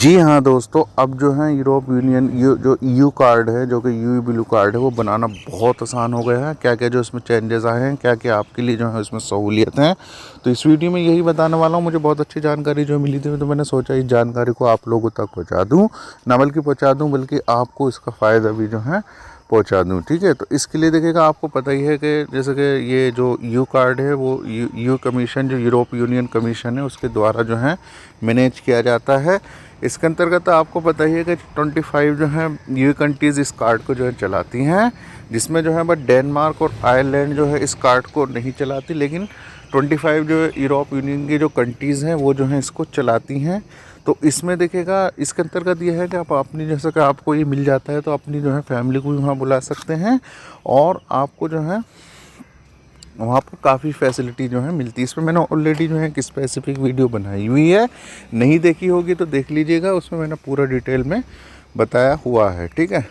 जी हाँ दोस्तों, अब जो है यूरोप यूनियन जो ईयू कार्ड है, जो कि यूई ब्लू कार्ड है, वो बनाना बहुत आसान हो गया है। क्या क्या जो इसमें चेंजेस आए हैं, क्या क्या आपके लिए जो है उसमें सहूलियत हैं, तो इस वीडियो में यही बताने वाला हूँ। मुझे बहुत अच्छी जानकारी जो मिली थी, तो मैंने सोचा इस जानकारी को आप लोगों तक पहुँचा दूँ, ना बल्कि पहुँचा दूँ बल्कि आपको इसका फ़ायदा भी जो है पहुंचा दूँ। ठीक है, तो इसके लिए देखिएगा, आपको पता ही है कि जैसे कि ये जो यू कार्ड है वो यू कमीशन, जो यूरोप यूनियन कमीशन है, उसके द्वारा जो है मैनेज किया जाता है। इसके अंतर्गत आपको पता ही है कि 25 जो है यू कंट्रीज़ इस कार्ड को जो है चलाती हैं, जिसमें जो है बट डेनमार्क और आयरलैंड जो है इस कार्ड को नहीं चलाती, लेकिन 25 जो यूरोप यूनियन की जो कंट्रीज़ हैं वो जो है इसको चलाती हैं। तो इसमें देखिएगा, इसके अंतर्गत ये है कि आप अपनी, जैसे कि आपको ये मिल जाता है तो अपनी जो है फैमिली को भी वहाँ बुला सकते हैं, और आपको जो है वहाँ पर काफ़ी फैसिलिटी जो है मिलती है। इसमें मैंने ऑलरेडी जो है एक स्पेसिफिक वीडियो बनाई हुई है, नहीं देखी होगी तो देख लीजिएगा, उसमें मैंने पूरा डिटेल में बताया हुआ है। ठीक है,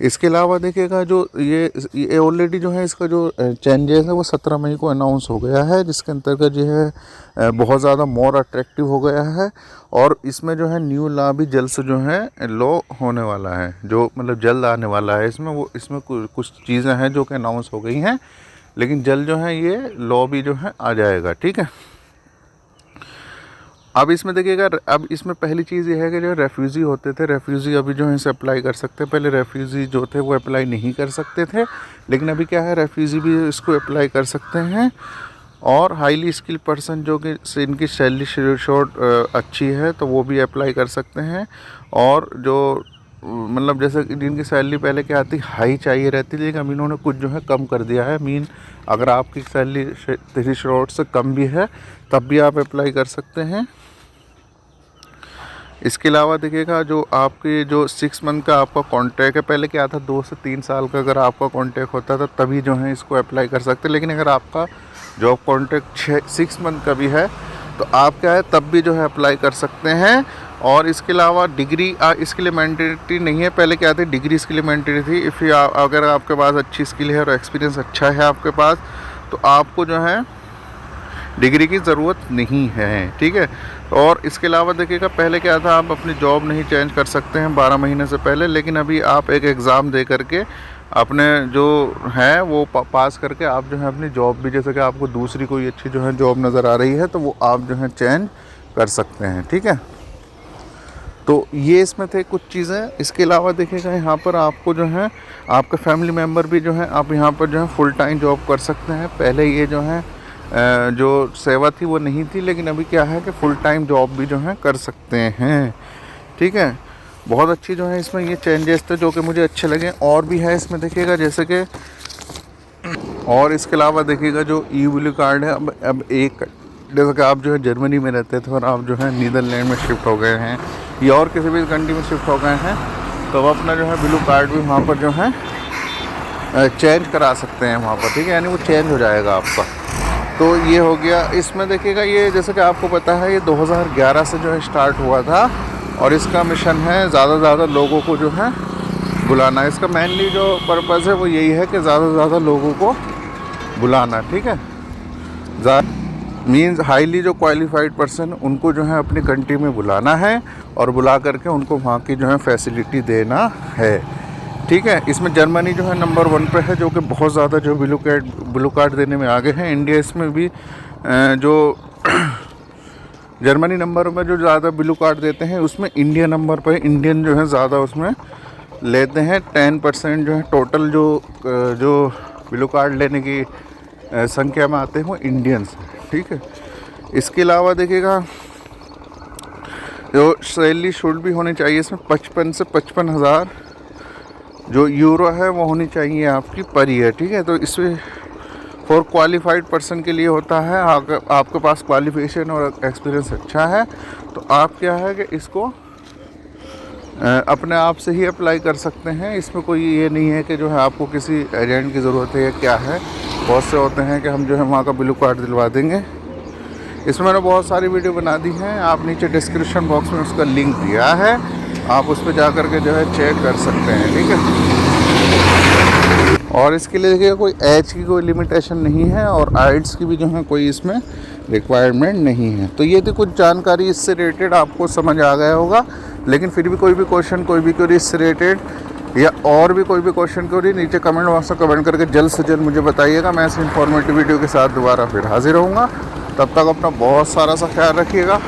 इसके अलावा देखिएगा, जो ये ऑलरेडी जो है इसका जो चेंजेस है वो 17 मई को अनाउंस हो गया है, जिसके अंतर्गत जो है बहुत ज़्यादा मोर अट्रैक्टिव हो गया है। और इसमें जो है न्यू लॉ भी जल्द से जो है लॉ होने वाला है, जो मतलब जल्द आने वाला है। इसमें कुछ चीज़ें हैं जो कि अनाउंस हो गई हैं, लेकिन जल्द जो है ये लॉ भी जो है आ जाएगा। ठीक है, अब इसमें देखिएगा, अब इसमें पहली चीज़ ये है कि जो रेफ्यूज़ी होते थे, रेफ्यूज़ी अभी जो है इसे अप्लाई कर सकते हैं। पहले रेफ्यूज़ी जो थे वो अप्लाई नहीं कर सकते थे, लेकिन अभी क्या है, रेफ्यूज़ी भी इसको अप्लाई कर सकते हैं। और हाईली स्किल्ड पर्सन जो कि इनकी सैलरी शॉर्ट अच्छी है, तो वो भी अप्लाई कर सकते हैं। और जो मतलब जैसे जिनकी सैलरी पहले क्या आती, हाई चाहिए रहती, लेकिन अब इन्होंने कुछ जो है कम कर दिया है। अगर आपकी सैलरी थ्रेशोल्ड से कम भी है तब भी आप अप्लाई कर सकते हैं। इसके अलावा देखिएगा, जो आपके जो 6 मंथ का आपका कॉन्ट्रैक्ट है, पहले क्या था 2 से 3 साल का अगर आपका कॉन्ट्रैक्ट होता था तभी जो है इसको अप्लाई कर सकते हैं, लेकिन अगर आपका जॉब कॉन्ट्रैक्ट 6 मंथ का भी है तो आप क्या है तब भी जो है अप्लाई कर सकते हैं। और इसके अलावा डिग्री इसके लिए मैंडेटरी नहीं है। पहले क्या थी, डिग्री इसके लिए मैंडेटरी थी। अगर आपके पास अच्छी स्किल है और एक्सपीरियंस अच्छा है आपके पास, तो आपको जो है डिग्री की ज़रूरत नहीं है। ठीक है, और इसके अलावा देखिएगा, पहले क्या था, आप अपनी जॉब नहीं चेंज कर सकते हैं 12 महीने से पहले, लेकिन अभी आप एक एग्ज़ाम दे करके अपने जो है वो पास करके आप जो है अपनी जॉब भी, जैसे कि आपको दूसरी कोई अच्छी जो है जॉब नज़र आ रही है, तो वो आप जो है चेंज कर सकते हैं। ठीक है, तो ये इसमें थे कुछ चीज़ें। इसके अलावा देखिएगा, यहाँ पर आपको जो है आपका फैमिली मेम्बर भी जो है आप यहाँ पर जो है फुल टाइम जॉब कर सकते हैं। पहले ये जो है जो सेवा थी वो नहीं थी, लेकिन अभी क्या है कि फुल टाइम जॉब भी जो है कर सकते हैं। ठीक है, बहुत अच्छी जो है इसमें ये चेंजेस थे जो कि मुझे अच्छे लगे। और भी है इसमें देखिएगा, जैसे कि और इसके अलावा देखिएगा, जो ई ब्लू कार्ड है, अब एक जैसे कि आप जो है जर्मनी में रहते थे और आप जो है नीदरलैंड में शिफ्ट हो गए हैं या और किसी भी कंट्री में शिफ्ट हो गए हैं, तो आप अपना जो है ब्लू कार्ड भी वहाँ पर जो है चेंज करा सकते हैं वहाँ पर। ठीक है, यानी वो चेंज हो जाएगा आपका। तो ये हो गया। इसमें देखिएगा, ये जैसे कि आपको पता है ये 2011 से जो है स्टार्ट हुआ था, और इसका मिशन है ज़्यादा से ज़्यादा लोगों को जो है बुलाना। इसका मेनली जो पर्पज़ है वो यही है कि ज़्यादा से ज़्यादा लोगों को बुलाना। ठीक है, मीन्स हाईली जो क्वालिफाइड पर्सन, उनको जो है अपनी कंट्री में बुलाना है और बुला करके उनको वहाँ की जो है फैसिलिटी देना है। ठीक है, इसमें जर्मनी जो है नंबर 1 पे है, जो कि बहुत ज़्यादा जो ब्लू कार्ड देने में आगे हैं। इंडिया इसमें भी जो जर्मनी नंबर में जो ज़्यादा ब्लू कार्ड देते हैं, उसमें इंडिया नंबर पर इंडियन जो है ज़्यादा उसमें लेते हैं। 10% जो है टोटल जो ब्लू कार्ड लेने की संख्या में आते हैं वो इंडियंस। ठीक है, इसके अलावा देखिएगा, जो सैलरी शुड भी होनी चाहिए इसमें 55 से 55,000 जो यूरो है वो होनी चाहिए आपकी पर ईयर। ठीक है, तो इसमें फॉर क्वालिफाइड पर्सन के लिए होता है, आपके पास क्वालिफिकेशन और एक्सपीरियंस अच्छा है तो आप क्या है कि इसको अपने आप से ही अप्लाई कर सकते हैं। इसमें कोई ये नहीं है कि जो है आपको किसी एजेंट की ज़रूरत है या क्या है। बहुत से होते हैं कि हम जो है वहाँ का ब्लू कार्ड दिलवा देंगे। इसमें मैंने बहुत सारी वीडियो बना दी हैं, आप नीचे डिस्क्रिप्शन बॉक्स में उसका लिंक दिया है, आप उस पर जा कर के जो है चेक कर सकते हैं। ठीक है, और इसके लिए देखिए कोई एज की कोई लिमिटेशन नहीं है, और आइल्स की भी जो है कोई इसमें रिक्वायरमेंट नहीं है। तो ये थी कुछ जानकारी इससे रिलेटेड, आपको समझ आ गया होगा। लेकिन फिर भी कोई भी क्वेश्चन, कोई भी क्वेरी इससे रिलेटेड या और भी कोई भी क्वेश्चन क्वेरी नीचे कमेंट बॉक्स में कमेंट करके जल्द से जल्द मुझे बताइएगा। मैं ऐसे इन्फॉर्मेटिव वीडियो के साथ दोबारा फिर हाजिर रहूँगा। तब तक अपना बहुत सारा सा ख्याल रखिएगा।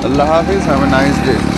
अल्लाह हाफिज़, हैव अ नाइस डे।